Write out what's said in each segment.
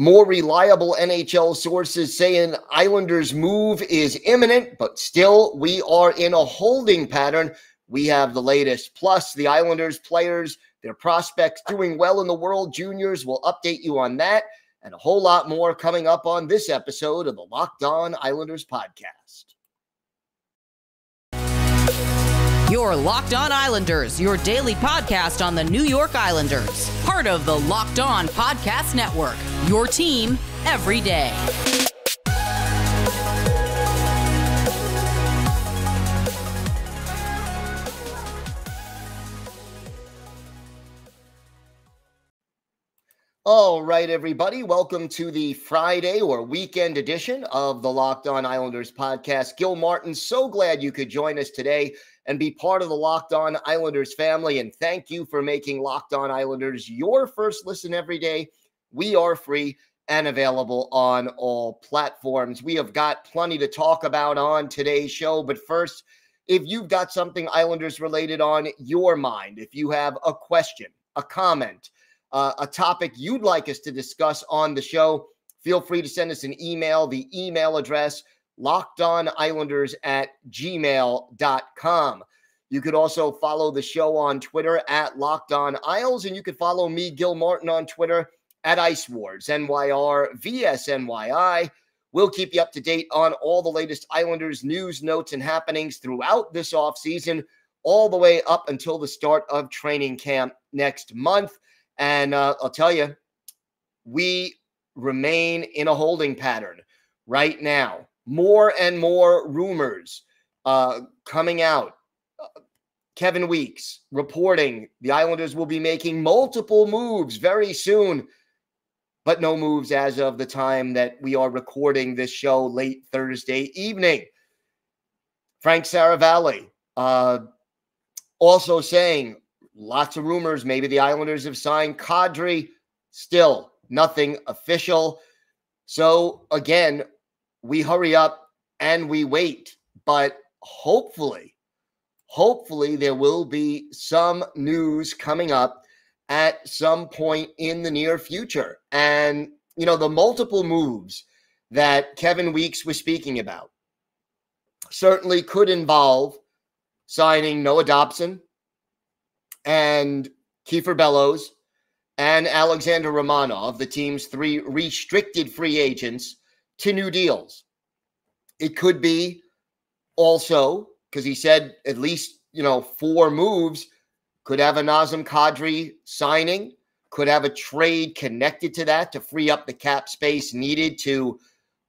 More reliable NHL sources saying Islanders' move is imminent, but still we are in a holding pattern. We have the latest. Plus, the Islanders players, their prospects doing well in the World Juniors. We'll update you on that and a whole lot more coming up on this episode of the Locked On Islanders podcast. Your Locked On Islanders, your daily podcast on the New York Islanders. Part of the Locked On Podcast Network, your team every day. All right, everybody. Welcome to the Friday or weekend edition of the Locked On Islanders podcast. Gil Martin, so glad you could join us today and be part of the Locked On Islanders family. And thank you for making Locked On Islanders your first listen every day. We are free and available on all platforms. We have got plenty to talk about on today's show. But first, if you've got something Islanders related on your mind, if you have a question, a comment, a topic you'd like us to discuss on the show, feel free to send us an email. The email address, lockedonislanders@gmail.com. You could also follow the show on Twitter at Locked On Isles, and you could follow me, Gil Martin, on Twitter at Ice Wars, NYR, VSNYI. We'll keep you up to date on all the latest Islanders news, notes, and happenings throughout this offseason, all the way up until the start of training camp next month. And I'll tell you, we remain in a holding pattern right now. More and more rumors coming out. Kevin Weeks reporting the Islanders will be making multiple moves very soon, but no moves as of the time that we are recording this show late Thursday evening. Frank Saravalli also saying, lots of rumors. Maybe the Islanders have signed Kadri. Still nothing official. So again, we hurry up and we wait. But hopefully there will be some news coming up at some point in the near future. And, you know, the multiple moves that Kevin Weeks was speaking about certainly could involve signing Noah Dobson and Kiefer Bellows and Alexander Romanov, the team's 3 restricted free agents, to new deals. It could be also, because he said at least, 4 moves, could have a Nazem Kadri signing, could have a trade connected to that to free up the cap space needed to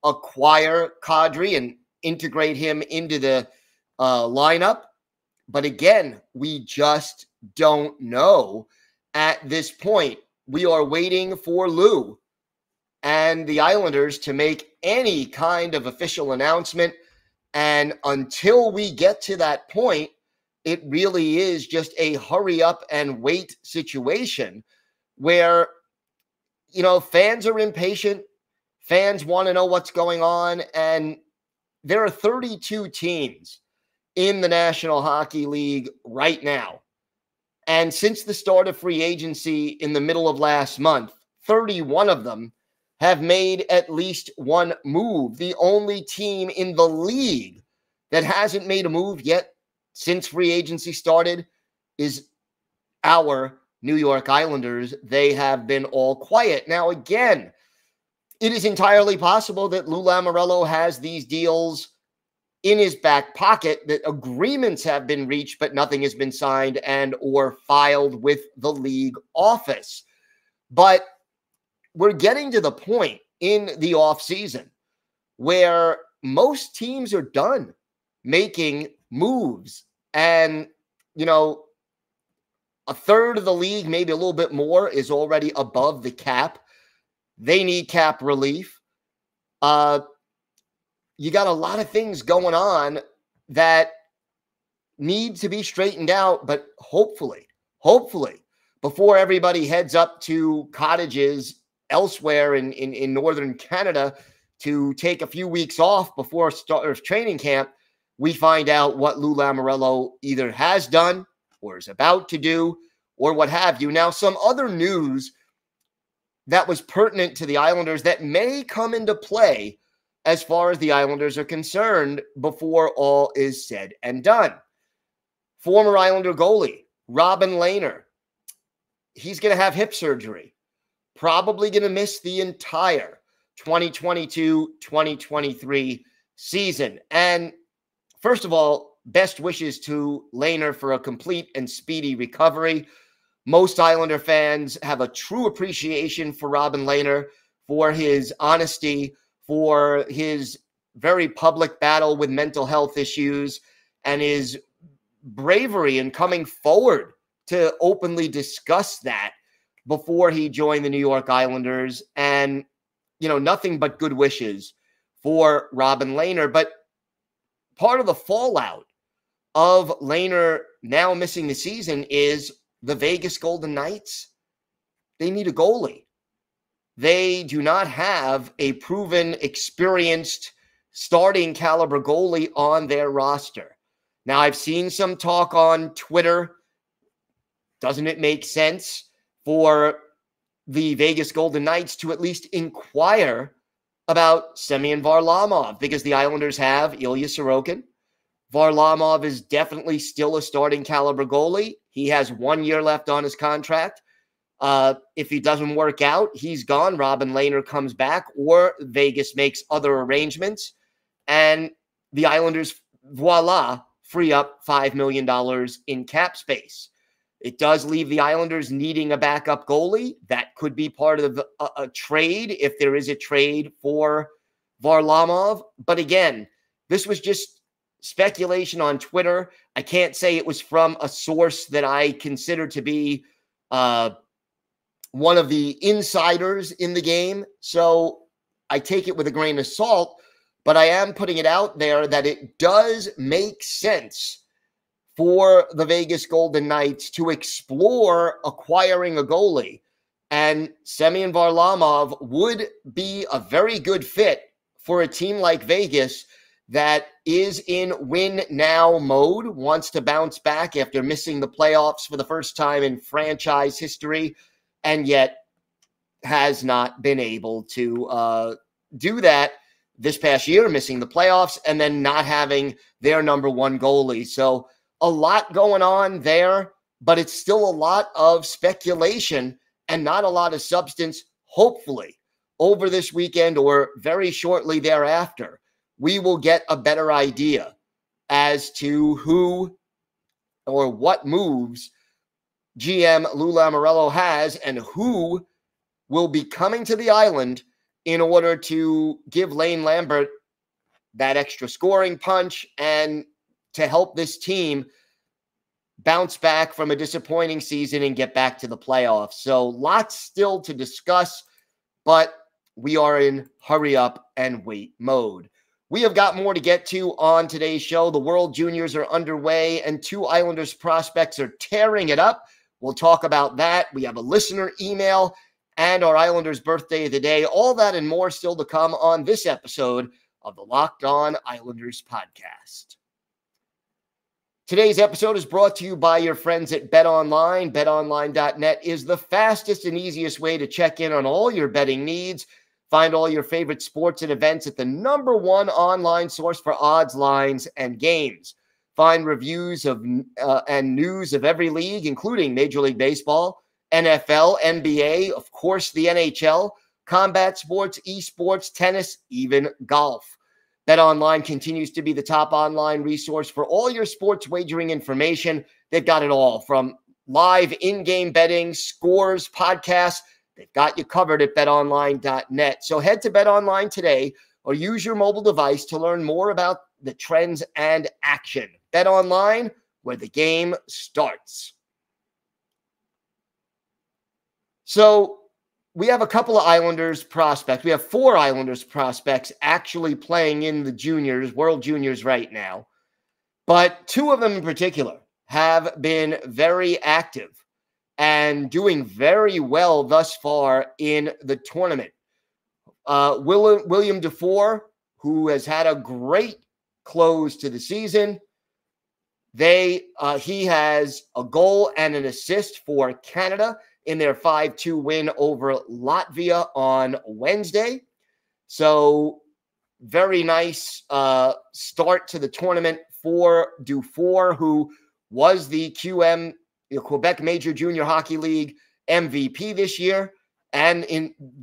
acquire Kadri and integrate him into the lineup. But again, we just don't know at this point. We are waiting for Lou and the Islanders to make any kind of official announcement. And until we get to that point, it really is just a hurry up and wait situation where, fans are impatient. Fans want to know what's going on. And there are 32 teams in the National Hockey League right now. And since the start of free agency in the middle of last month, 31 of them have made at least one move. The only team in the league that hasn't made a move yet since free agency started is our New York Islanders. They have been all quiet. Now, again, it is entirely possible that Lou Lamoriello has these deals in his back pocket, that agreements have been reached, but nothing has been signed and or filed with the league office. But we're getting to the point in the offseason where most teams are done making moves. And, a third of the league, maybe a little bit more, is already above the cap. They need cap relief. You got a lot of things going on that need to be straightened out, but hopefully, before everybody heads up to cottages elsewhere in northern Canada to take a few weeks off before start of training camp, we find out what Lou Lamoriello either has done or is about to do or what have you. Now, some other news that was pertinent to the Islanders that may come into play as far as the Islanders are concerned before all is said and done. Former Islander goalie Robin Lehner, he's going to have hip surgery, probably going to miss the entire 2022-2023 season. And first of all, best wishes to Lehner for a complete and speedy recovery. Most Islander fans have a true appreciation for Robin Lehner, for his honesty, for his very public battle with mental health issues, and his bravery in coming forward to openly discuss that before he joined the New York Islanders. And, nothing but good wishes for Robin Lehner. But part of the fallout of Lehner now missing the season is the Vegas Golden Knights. They need a goalie. They do not have a proven, experienced, starting caliber goalie on their roster. Now, I've seen some talk on Twitter. Doesn't it make sense for the Vegas Golden Knights to at least inquire about Semyon Varlamov? Because the Islanders have Ilya Sorokin. Varlamov is definitely still a starting caliber goalie. He has 1 year left on his contract. If he doesn't work out, he's gone. Robin Lehner comes back, or Vegas makes other arrangements, and the Islanders, voila, free up $5 million in cap space. It does leave the Islanders needing a backup goalie. That could be part of a trade if there is a trade for Varlamov. But again, this was just speculation on Twitter. I can't say it was from a source that I consider to be one of the insiders in the game. So I take it with a grain of salt, but I am putting it out there that it does make sense for the Vegas Golden Knights to explore acquiring a goalie. And Semyon Varlamov would be a very good fit for a team like Vegas that is in win-now mode, wants to bounce back after missing the playoffs for the first time in franchise history, and yet has not been able to do that this past year, missing the playoffs and then not having their number one goalie. So a lot going on there, but it's still a lot of speculation and not a lot of substance. Hopefully, over this weekend or very shortly thereafter, we will get a better idea as to who or what moves GM Lou Lamoriello has and who will be coming to the island in order to give Lane Lambert that extra scoring punch and to help this team bounce back from a disappointing season and get back to the playoffs. So lots still to discuss, but we are in hurry up and wait mode. We have got more to get to on today's show. The World Juniors are underway and two Islanders prospects are tearing it up. We'll talk about that. We have a listener email and our Islanders birthday of the day. All that and more still to come on this episode of the Locked On Islanders podcast. Today's episode is brought to you by your friends at BetOnline. BetOnline.net is the fastest and easiest way to check in on all your betting needs. Find all your favorite sports and events at the number one online source for odds, lines, and games. Find reviews of and news of every league, including Major League Baseball, NFL, NBA, of course, the NHL, combat sports, esports, tennis, even golf. BetOnline continues to be the top online resource for all your sports wagering information. They've got it all from live in-game betting, scores, podcasts. They've got you covered at betonline.net. So head to BetOnline today or use your mobile device to learn more about the trends and action. BetOnline, where the game starts. So we have a couple of Islanders prospects. We have 4 Islanders prospects actually playing in the juniors, World Juniors right now. But 2 of them in particular have been very active and doing very well thus far in the tournament. William Dufour, who has had a great close to the season. He has a goal and an assist for Canada in their 5-2 win over Latvia on Wednesday. So very nice start to the tournament for Dufour, who was the Quebec Major Junior Hockey League MVP this year and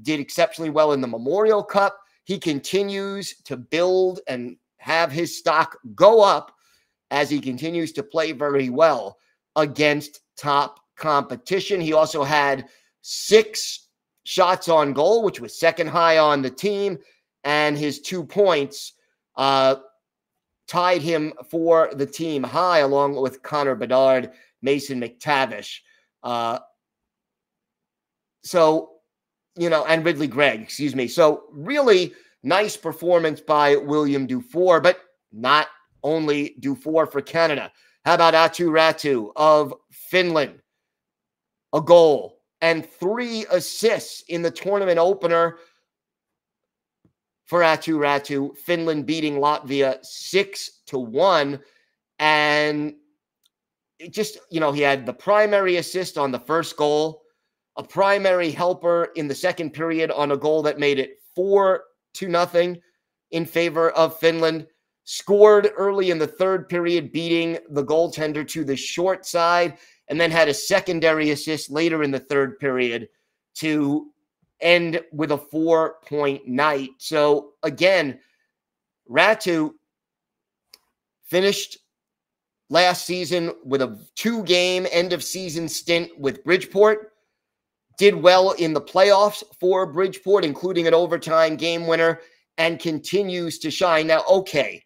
did exceptionally well in the Memorial Cup. He continues to build and have his stock go up as he continues to play very well against top competition. He also had 6 shots on goal, which was second high on the team, and his 2 points tied him for the team high, along with Connor Bedard, Mason McTavish. And Ridley Gregg, excuse me. So really nice performance by William Dufour, but not only Dufour for Canada. How about Aatu Raty of Finland? A goal and 3 assists in the tournament opener for Aatu Raty. Finland beating Latvia 6-1. And it just, he had the primary assist on the first goal, a primary helper in the second period on a goal that made it 4-0 in favor of Finland. Scored early in the third period, beating the goaltender to the short side, and then had a secondary assist later in the third period to end with a 4-point night. So again, Raty finished last season with a 2-game end-of-season stint with Bridgeport. Did well in the playoffs for Bridgeport, including an overtime game winner, and continues to shine. Now, okay,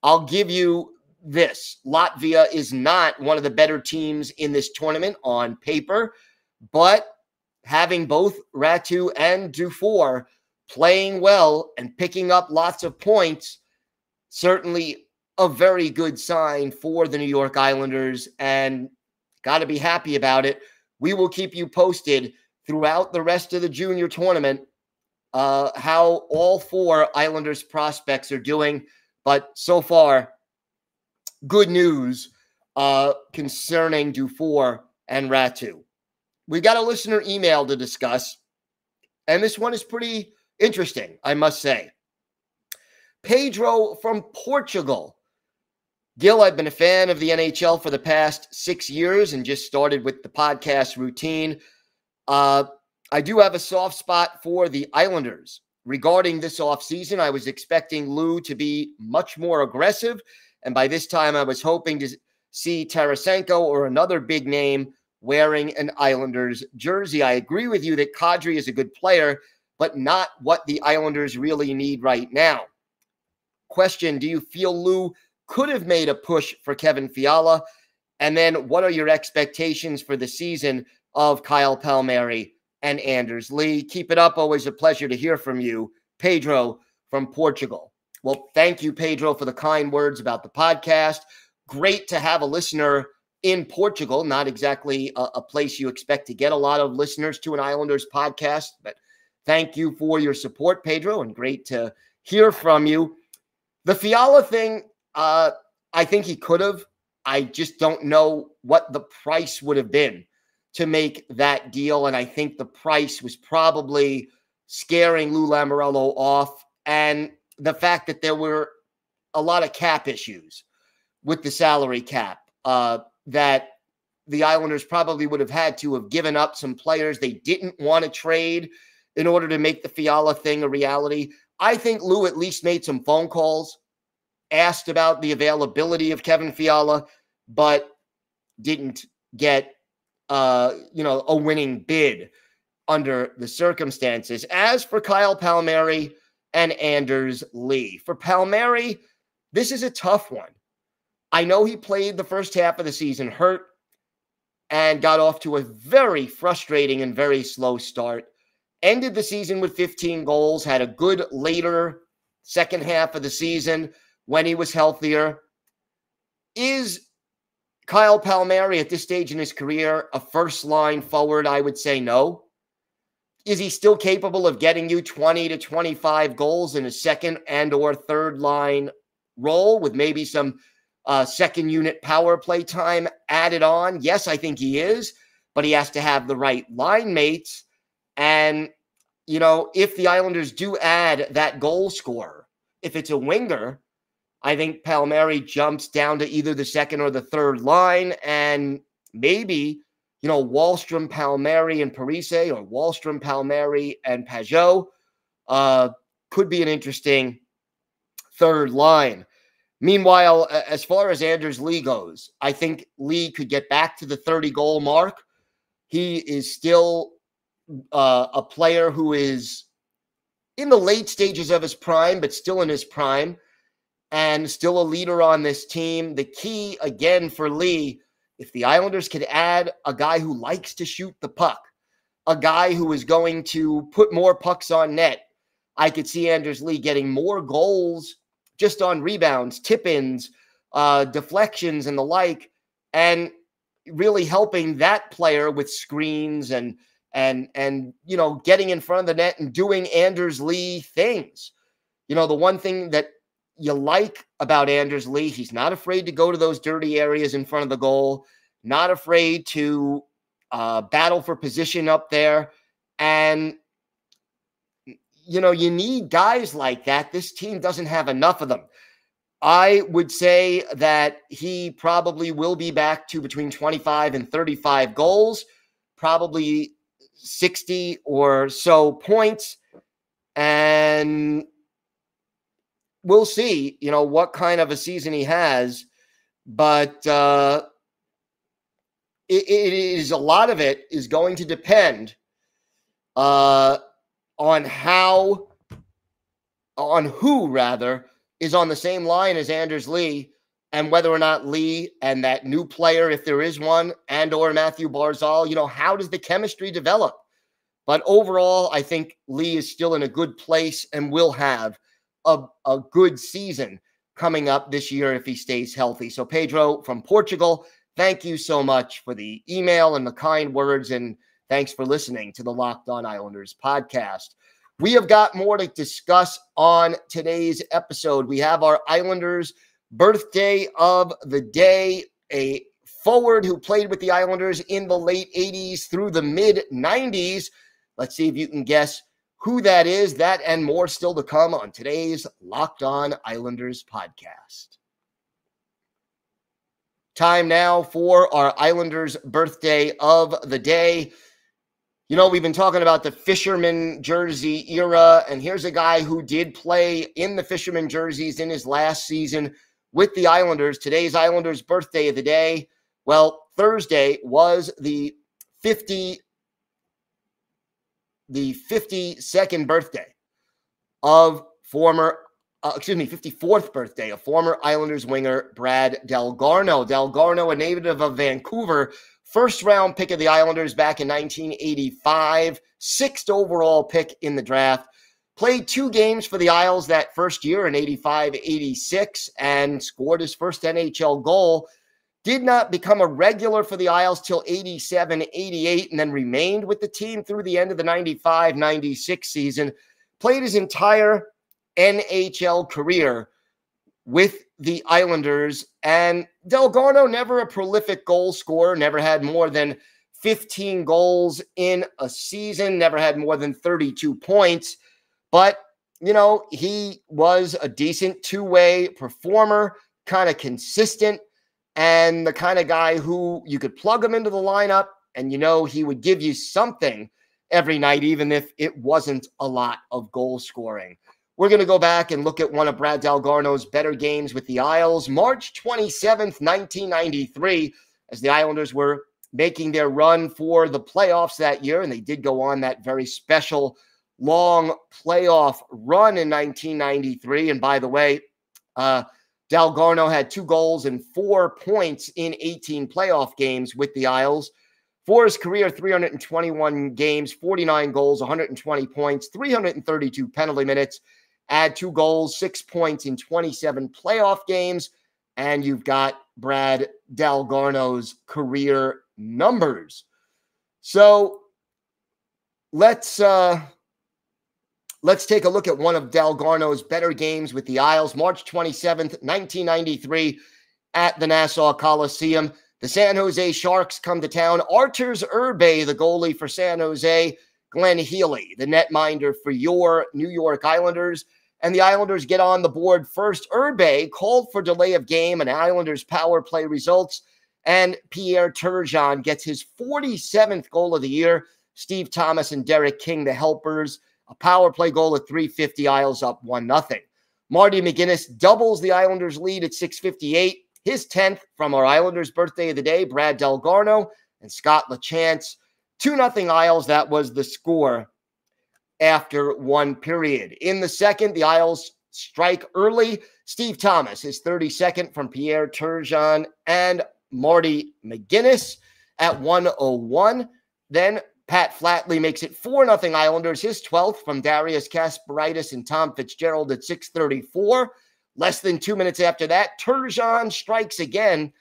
I'll give you this. Latvia is not one of the better teams in this tournament on paper, but having both Raty and Dufour playing well and picking up lots of points, certainly a very good sign for the New York Islanders, and got to be happy about it. We will keep you posted throughout the rest of the junior tournament how all 4 Islanders prospects are doing. But so far, good news concerning Dufour and Raty. We got a listener email to discuss, and this one is pretty interesting, I must say. Pedro from Portugal. Gil, I've been a fan of the NHL for the past 6 years and just started with the podcast routine. I do have a soft spot for the Islanders. Regarding this offseason, I was expecting Lou to be much more aggressive, and by this time I was hoping to see Tarasenko or another big name wearing an Islanders jersey. I agree with you that Kadri is a good player, but not what the Islanders really need right now. Question, do you feel Lou could have made a push for Kevin Fiala? And then what are your expectations for the season of Kyle Palmieri and Anders Lee? Keep it up. Always a pleasure to hear from you, Pedro from Portugal. Well, thank you, Pedro, for the kind words about the podcast. Great to have a listener in Portugal, not exactly a place you expect to get a lot of listeners to an Islanders podcast, but thank you for your support, Pedro, and great to hear from you. The Fiala thing, I think he could have. I just don't know what the price would have been to make that deal, and I think the price was probably scaring Lou Lamoriello off, and the fact that there were a lot of cap issues with the salary cap that the Islanders probably would have had to have given up some players they didn't want to trade in order to make the Fiala thing a reality. I think Lou at least made some phone calls, asked about the availability of Kevin Fiala, but didn't get a winning bid under the circumstances. As for Kyle Palmieri and Anders Lee, for Palmieri, this is a tough one. I know he played the first half of the season hurt and got off to a very frustrating and very slow start. Ended the season with 15 goals, had a good later second half of the season when he was healthier. Is Kyle Palmieri at this stage in his career a first-line forward? I would say no. Is he still capable of getting you 20 to 25 goals in a second and or third line role with maybe some second unit power play time added on? Yes, I think he is. but he has to have the right line mates. And, you know, if the Islanders do add that goal scorer, if it's a winger, I think Palmieri jumps down to either the second or the third line, and maybe, you know, Wahlstrom, Palmieri, and Parise, or Wahlstrom, Palmieri, and Pajot could be an interesting third line. Meanwhile, as far as Anders Lee goes, I think Lee could get back to the 30-goal mark. He is still a player who is in the late stages of his prime, but still in his prime, and still a leader on this team. The key, again, for Lee, if the Islanders could add a guy who likes to shoot the puck, a guy who is going to put more pucks on net, I could see Anders Lee getting more goals just on rebounds, tip-ins, deflections, and the like, and really helping that player with screens and you know, getting in front of the net and doing Anders Lee things. You know, the one thing that you like about Anders Lee, he's not afraid to go to those dirty areas in front of the goal, not afraid to battle for position up there. And, you know, you need guys like that. This team doesn't have enough of them. I would say that he probably will be back to between 25 and 35 goals, probably 60 or so points. And we'll see, you know, what kind of a season he has. But it is, a lot of it is going to depend on who is on the same line as Anders Lee, and whether or not Lee and that new player, if there is one, and or Matthew Barzal, you know, how does the chemistry develop? But overall, I think Lee is still in a good place and will have a good season coming up this year if he stays healthy. So Pedro from Portugal, thank you so much for the email and the kind words, and thanks for listening to the Locked On Islanders podcast. We have got more to discuss on today's episode. We have our Islanders birthday of the day, a forward who played with the Islanders in the late 80s through the mid 90s. Let's see if you can guess who that is. That and more still to come on today's Locked On Islanders podcast. Time now for our Islanders birthday of the day. You know, we've been talking about the Fisherman jersey era, and here's a guy who did play in the Fisherman jerseys in his last season with the Islanders. Today's Islanders birthday of the day. Well, Thursday was the 52nd birthday of 54th birthday of former Islanders winger Brad Delgarno. Delgarno, a native of Vancouver, first-round pick of the Islanders back in 1985, sixth overall pick in the draft. Played 2 games for the Isles that first year in 85-86 and scored his first NHL goal. Did not become a regular for the Isles till 87-88 and then remained with the team through the end of the 95-96 season. Played his entire NHL career with the Islanders, and Delgarno, never a prolific goal scorer, never had more than 15 goals in a season, never had more than 32 points, but, you know, he was a decent two-way performer, kind of consistent, and the kind of guy who you could plug him into the lineup, and, you know, he would give you something every night, even if it wasn't a lot of goal scoring. We're going to go back and look at one of Brad Delgarno's better games with the Isles, March 27th, 1993, as the Islanders were making their run for the playoffs that year, and they did go on that very special long playoff run in 1993. And by the way, Delgarno had 2 goals and 4 points in 18 playoff games with the Isles. For his career, 321 games, 49 goals, 120 points, 332 penalty minutes. Add 2 goals, 6 points in 27 playoff games, and you've got Brad Delgarno's career numbers. So let's take a look at one of Delgarno's better games with the Isles. March 27th, 1993, at the Nassau Coliseum. The San Jose Sharks come to town. Arturs Irbe, the goalie for San Jose. Glenn Healy, the netminder for your New York Islanders. And the Islanders get on the board first. Irbe called for delay of game and Islanders power play results. And Pierre Turgeon gets his 47th goal of the year. Steve Thomas and Derek King, the helpers. A power play goal at 3:50, Isles up 1-0. Marty McGuinness doubles the Islanders' lead at 6:58. His 10th from our Islanders' birthday of the day, Brad Delgarno and Scott LaChance. 2-0 Isles. That was the score after one period. In the second, the Isles strike early. Steve Thomas, his 32nd from Pierre Turgeon and Marty McGuinness at 1:01. Then Pat Flatley makes it 4-0 Islanders, his 12th from Darius Kasparaitis and Tom Fitzgerald at 6:34. Less than 2 minutes after that, Turgeon strikes again,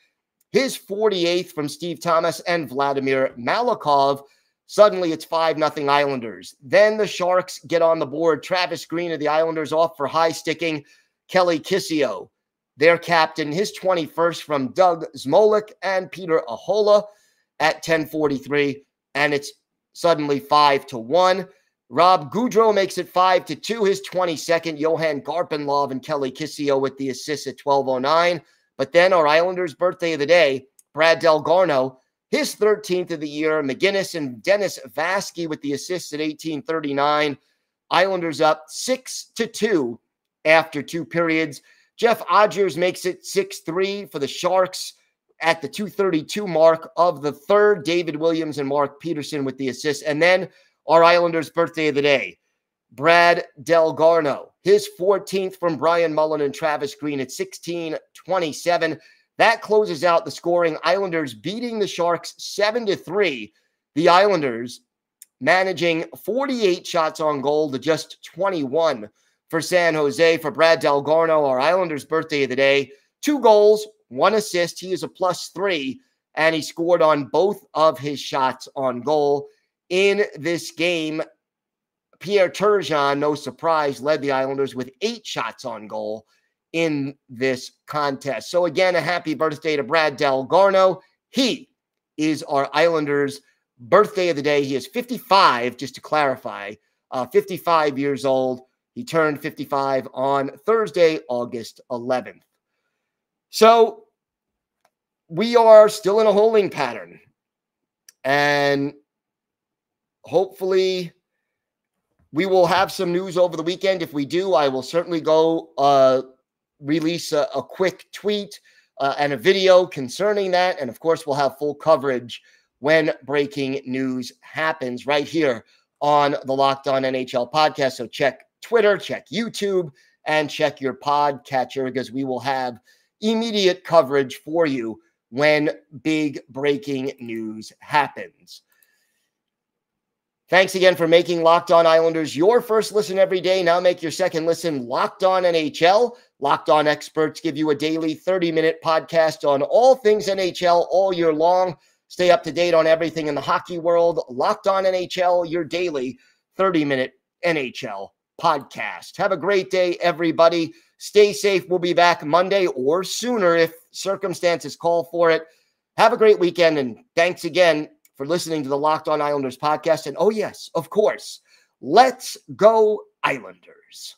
his 48th from Steve Thomas and Vladimir Malakov. Suddenly, it's 5-0 Islanders. Then the Sharks get on the board. Travis Green of the Islanders off for high sticking. Kelly Kissio, their captain, his 21st from Doug Zmolik and Peter Ahola at 10:43. And it's suddenly 5-1. Rob Goudreau makes it 5-2. His 22nd, Johan Garpenlov and Kelly Kissio with the assists at 12:09. But then our Islanders' birthday of the day, Brad Delgarno, his 13th of the year. McGuinness and Dennis Vasky with the assists at 18:39. Islanders up 6-2 after two periods. Jeff Odgers makes it 6-3 for the Sharks at the 2:32 mark of the third. David Williams and Mark Peterson with the assists. And then our Islanders' birthday of the day, Brad Delgarno, his 14th from Brian Mullen and Travis Green at 16:27. That closes out the scoring. Islanders beating the Sharks 7-3. The Islanders managing 48 shots on goal to just 21 for San Jose. For Brad Delgarno, our Islanders' birthday of the day, 2 goals, 1 assist. He is a +3, and he scored on both of his shots on goal. In this game, Pierre Turgeon, no surprise, led the Islanders with 8 shots on goal in this contest. So again, a happy birthday to Brad Delgarno. He is our Islanders' birthday of the day. He is 55, just to clarify, 55 years old. He turned 55 on Thursday, August 11th. So we are still in a holding pattern. And hopefully we will have some news over the weekend. If we do, I will certainly go release a quick tweet and a video concerning that. And of course, we'll have full coverage when breaking news happens right here on the Locked On NHL podcast. So check Twitter, check YouTube, and check your podcatcher, because we will have immediate coverage for you when big breaking news happens. Thanks again for making Locked On Islanders your first listen every day. Now make your second listen Locked On NHL. Locked On experts give you a daily 30-minute podcast on all things NHL all year long. Stay up to date on everything in the hockey world. Locked On NHL, your daily 30-minute NHL podcast. Have a great day, everybody. Stay safe. We'll be back Monday or sooner if circumstances call for it. Have a great weekend, and thanks again for listening to the Locked On Islanders podcast. And oh yes, of course, let's go Islanders.